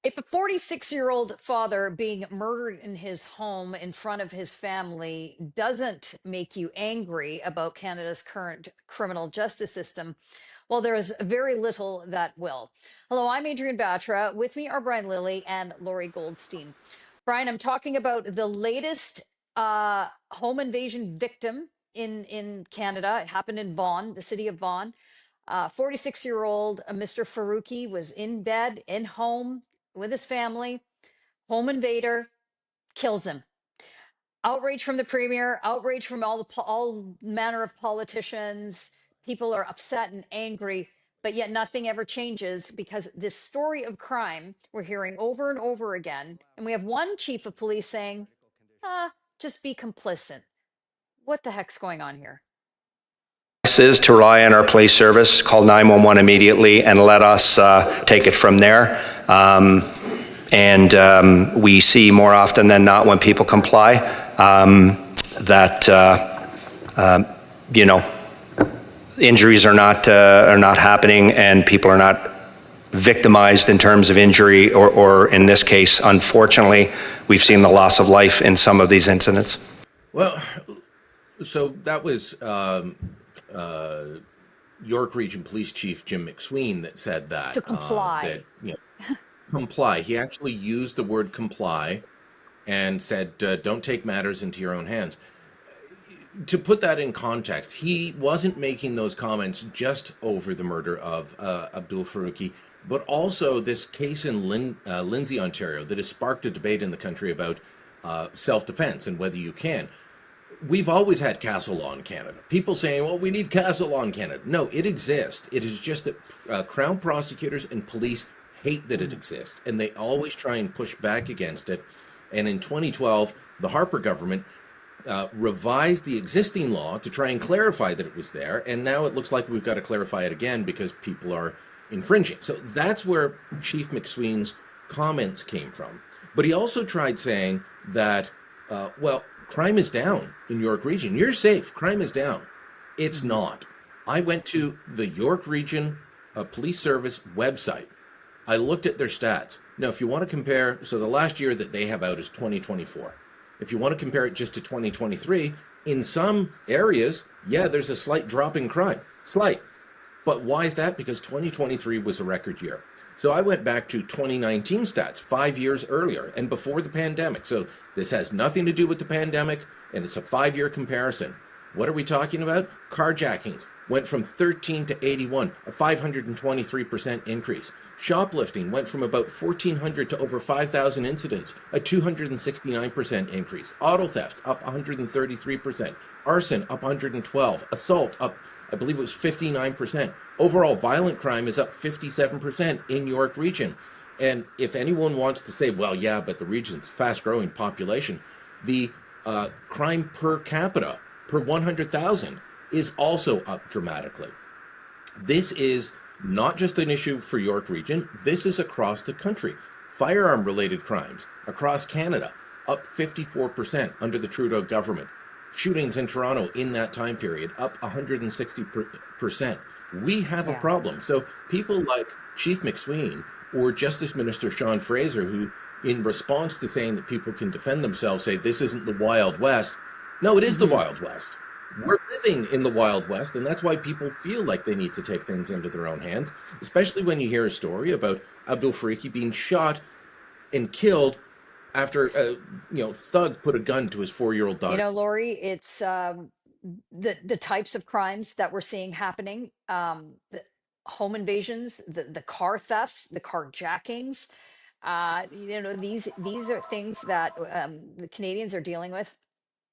If a 46-year-old father being murdered in his home in front of his family doesn't make you angry about Canada's current criminal justice system, well, there is very little that will. Hello, I'm Adrienne Batra. With me are Brian Lilley and Lorrie Goldstein. Brian, I'm talking about the latest home invasion victim in Canada. It happened in Vaughan, the city of Vaughan. 46-year-old Mr. Faruqi was in bed, in home with his family. Home invader kills him. Outrage from the premier, outrage from all manner of politicians. People are upset and angry, but yet nothing ever changes because this story of crime we're hearing over and over again. And we have one chief of police saying, just be complicit. What the heck's going on here? Is to rely on our police service, call 911 immediately, and let us take it from there. We see more often than not when people comply that injuries are not happening and people are not victimized in terms of injury, or in this case, unfortunately, we've seen the loss of life in some of these incidents. Well, so that was York Region Police Chief Jim MacSween that said that. To comply. Comply. He actually used the word comply and said, don't take matters into your own hands. To put that in context, he wasn't making those comments just over the murder of Abdul Faruqi, but also this case in Lindsay, Ontario, that has sparked a debate in the country about self-defense and whether you can. We've always had castle law in Canada. People saying, well, we need castle law in Canada. No, it exists. It is just that Crown prosecutors and police hate that it exists, and they always try and push back against it. And in 2012, the Harper government revised the existing law to try and clarify that it was there, and now it looks like we've got to clarify it again because people are infringing. So that's where Chief MacSween's comments came from. But he also tried saying that, crime is down in York Region. You're safe. Crime is down. It's not. I went to the York Region Police Service website. I looked at their stats. Now, if you want to compare, so the last year that they have out is 2024. If you want to compare it just to 2023, in some areas, there's a slight drop in crime. Slight. But why is that? Because 2023 was a record year. So I went back to 2019 stats, 5 years earlier and before the pandemic. So this has nothing to do with the pandemic, and it's a 5-year comparison. What are we talking about? Carjackings went from 13 to 81, a 523% increase. Shoplifting went from about 1,400 to over 5,000 incidents, a 269% increase. Auto theft up 133%. Arson up 112. Assault up, I believe it was 59%. Overall violent crime is up 57% in York Region. And if anyone wants to say, well, yeah, but the region's fast-growing population, the crime per capita per 100,000 is also up dramatically. This is not just an issue for York Region. This is across the country. Firearm-related crimes across Canada up 54% under the Trudeau government. Shootings in Toronto in that time period up 160%. We have a problem. So people like Chief MacSween or Justice Minister Sean Fraser, who in response to saying that people can defend themselves, say this isn't the Wild West. No, it is the Wild West. We're living in the Wild West, and that's why people feel like they need to take things into their own hands, especially when you hear a story about Abdul Faruqi being shot and killed after a thug put a gun to his 4-year-old daughter. Lorrie, it's the types of crimes that we're seeing happening, the home invasions, the car thefts, the carjackings. These are things that the Canadians are dealing with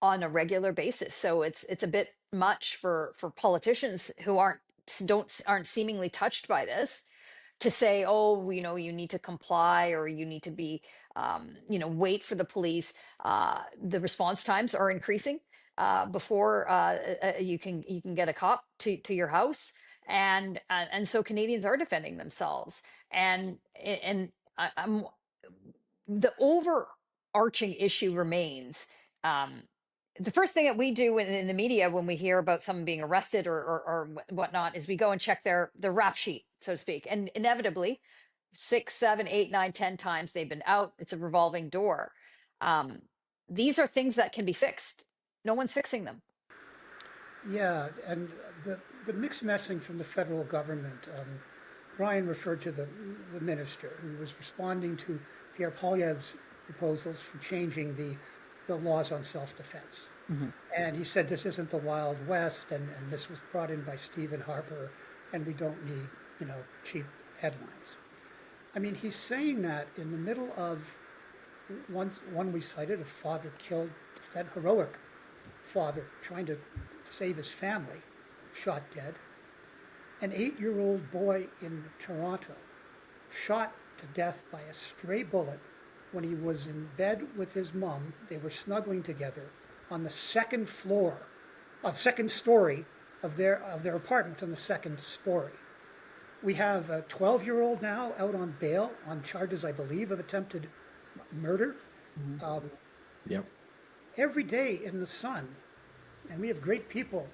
on a regular basis. So it's a bit much for politicians who aren't seemingly touched by this to say, oh, you need to comply or you need to be, wait for the police. The response times are increasing before you can get a cop to your house, and so Canadians are defending themselves, I'm the overarching issue remains. Um, the first thing that we do in the media when we hear about someone being arrested or whatnot is we go and check their rap sheet, so to speak, and inevitably 6, 7, 8, 9, 10 times they've been out. It's a revolving door. Um, these are things that can be fixed. No one's fixing them. Yeah, and the mixed messaging from the federal government. Brian referred to the minister who was responding to Pierre Poilievre's proposals for changing the laws on self-defense. Mm-hmm. And he said this isn't the Wild West, and this was brought in by Stephen Harper, and we don't need, cheap headlines. I mean, he's saying that in the middle of one we cited, a father killed, heroic father trying to save his family, shot dead. An 8-year-old boy in Toronto shot to death by a stray bullet when he was in bed with his mom. They were snuggling together on the second story of their apartment on the second story. We have a 12-year-old now out on bail on charges, I believe, of attempted murder. Mm-hmm. Yep. Every day in the Sun, and we have great people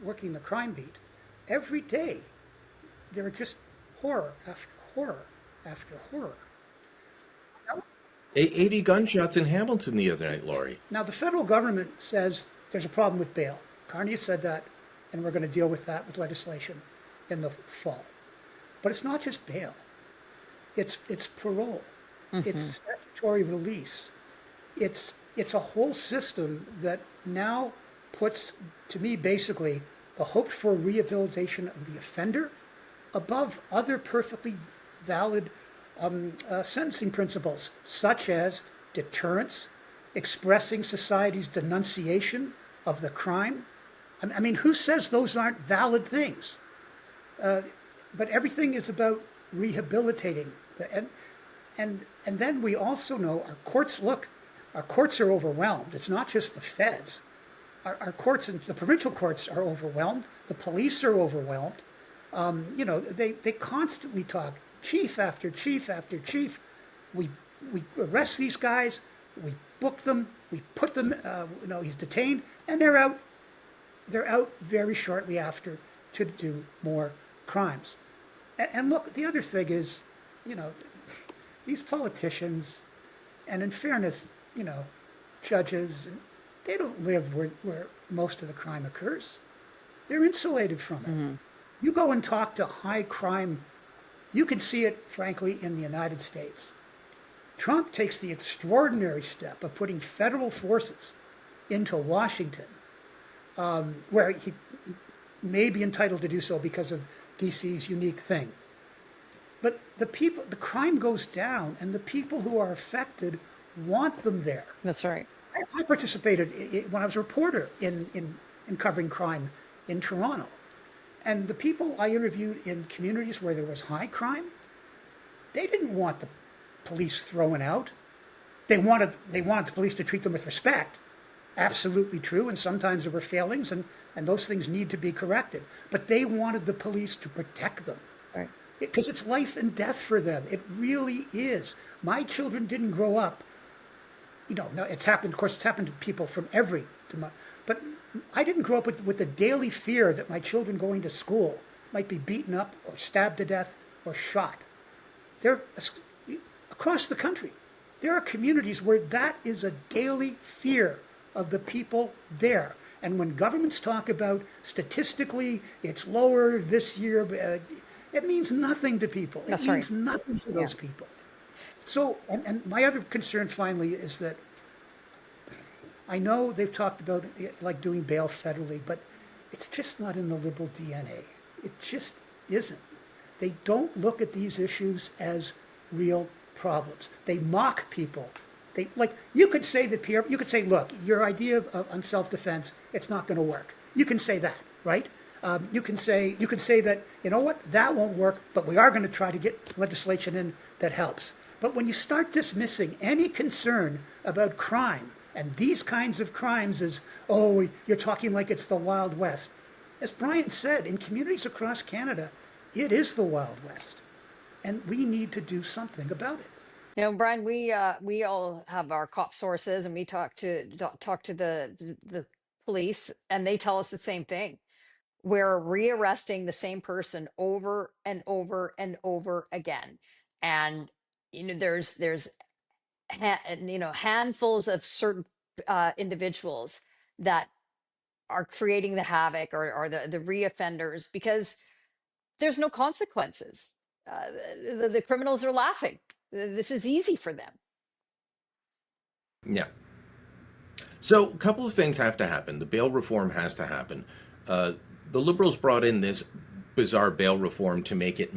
working the crime beat, every day there are just horror after horror after horror. 80 gunshots in Hamilton the other night, Lorrie. Now, the federal government says there's a problem with bail. Carney said that, and we're going to deal with that with legislation in the fall. But it's not just bail. It's parole. Mm-hmm. It's statutory release. It's a whole system that now puts, to me, basically the hoped for rehabilitation of the offender above other perfectly valid sentencing principles, such as deterrence, expressing society's denunciation of the crime. I mean, who says those aren't valid things? But everything is about rehabilitating. And then we also know our courts are overwhelmed. It's not just the feds. Our courts and the provincial courts are overwhelmed. The police are overwhelmed. They constantly talk, chief after chief after chief. We arrest these guys, we book them, we put them, he's detained, and they're out. They're out very shortly after to do more crimes. And look, the other thing is, these politicians, and in fairness, judges, they don't live where most of the crime occurs. They're insulated from it. Mm-hmm. You go and talk to high crime, you can see it, frankly, in the United States. Trump takes the extraordinary step of putting federal forces into Washington, where he may be entitled to do so because of DC's unique thing. But the crime goes down, and the people who are affected want them there. That's right. I participated when I was a reporter in covering crime in Toronto. And the people I interviewed in communities where there was high crime, they didn't want the police thrown out. They wanted the police to treat them with respect. Absolutely true, and sometimes there were failings, and those things need to be corrected. But they wanted the police to protect them. Right. Because it's life and death for them. It really is. My children didn't grow up. No, it's happened. Of course, it's happened to people from but I didn't grow up with the daily fear that my children going to school might be beaten up or stabbed to death or shot. They're across the country. There are communities where that is a daily fear of the people there. And when governments talk about statistically it's lower this year, it means nothing to people. It means nothing to those people. So, and my other concern finally is that I know they've talked about like doing bail federally, but it's just not in the Liberal DNA. It just isn't. They don't look at these issues as real problems. They mock people. You could say that, Pierre, you could say, look, your idea on self-defense, it's not going to work. You can say that, right? You can say that, you know what, that won't work, but we are going to try to get legislation in that helps. But when you start dismissing any concern about crime and these kinds of crimes as, oh, you're talking like it's the Wild West. As Brian said, in communities across Canada, it is the Wild West. And we need to do something about it. Brian, we all have our cop sources, and we talk to the police, and they tell us the same thing. We're rearresting the same person over and over and over again. And there's handfuls of certain individuals that are creating the havoc, or the reoffenders, because there's no consequences. The criminals are laughing. This is easy for them. Yeah. So a couple of things have to happen. The bail reform has to happen. Uh, the Liberals brought in this bizarre bail reform to make it,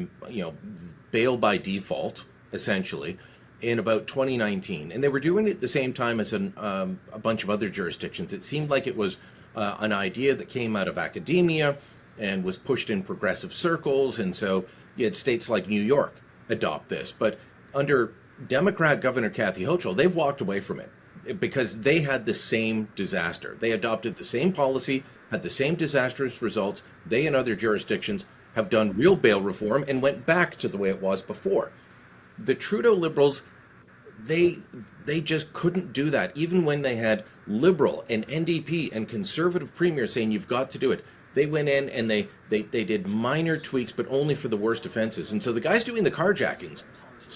bail by default, essentially, in about 2019. And they were doing it at the same time as a bunch of other jurisdictions. It seemed like it was an idea that came out of academia and was pushed in progressive circles. And so you had states like New York adopt this. But under Democrat Governor Kathy Hochul, they've walked away from it because they had the same disaster. They adopted the same policy, had the same disastrous results. They and other jurisdictions have done real bail reform and went back to the way it was before. The Trudeau Liberals, they just couldn't do that, even when they had Liberal and NDP and Conservative premiers saying you've got to do it. They went in and they did minor tweaks, but only for the worst offenses. And so the guys doing the carjackings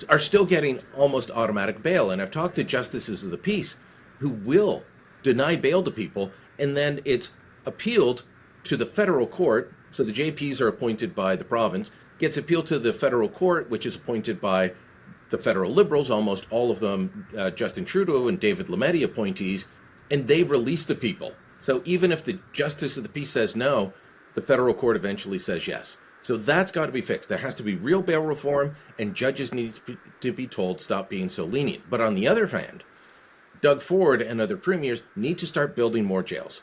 are still getting almost automatic bail. And I've talked to justices of the peace who will deny bail to people, and then it's appealed to the federal court. So the JPs are appointed by the province, gets appealed to the federal court, which is appointed by the federal Liberals, almost all of them Justin Trudeau and David Lametti appointees, and they release the people. So even if the justice of the peace says no, the federal court eventually says yes. So that's got to be fixed. There has to be real bail reform, and judges need to be told stop being so lenient. But on the other hand, Doug Ford and other premiers need to start building more jails.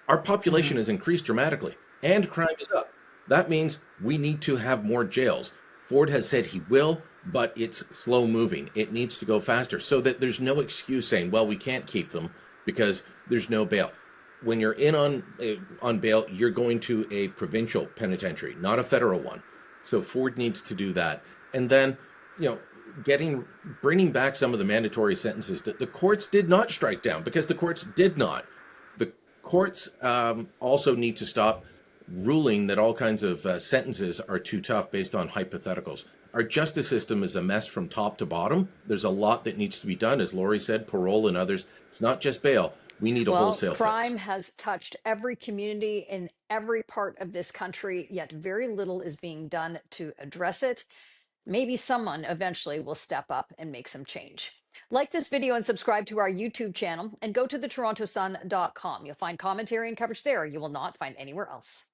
Our population has increased dramatically, and crime is up. That means we need to have more jails. Ford has said he will, but it's slow moving. It needs to go faster so that there's no excuse saying, well, we can't keep them because there's no bail. When you're in on bail, you're going to a provincial penitentiary, not a federal one. So Ford needs to do that. And then, bringing back some of the mandatory sentences that the courts did not strike down, because the courts did not. The courts also need to stop ruling that all kinds of sentences are too tough based on hypotheticals. Our justice system is a mess from top to bottom. There's a lot that needs to be done, as Lorrie said, parole and others. It's not just bail. We need a wholesale crime fix. has touched every community in every part of this country, yet very little is being done to address it. Maybe someone eventually will step up and make some change. Like this video and subscribe to our YouTube channel, and go to thetorontosun.com. You'll find commentary and coverage there you will not find anywhere else.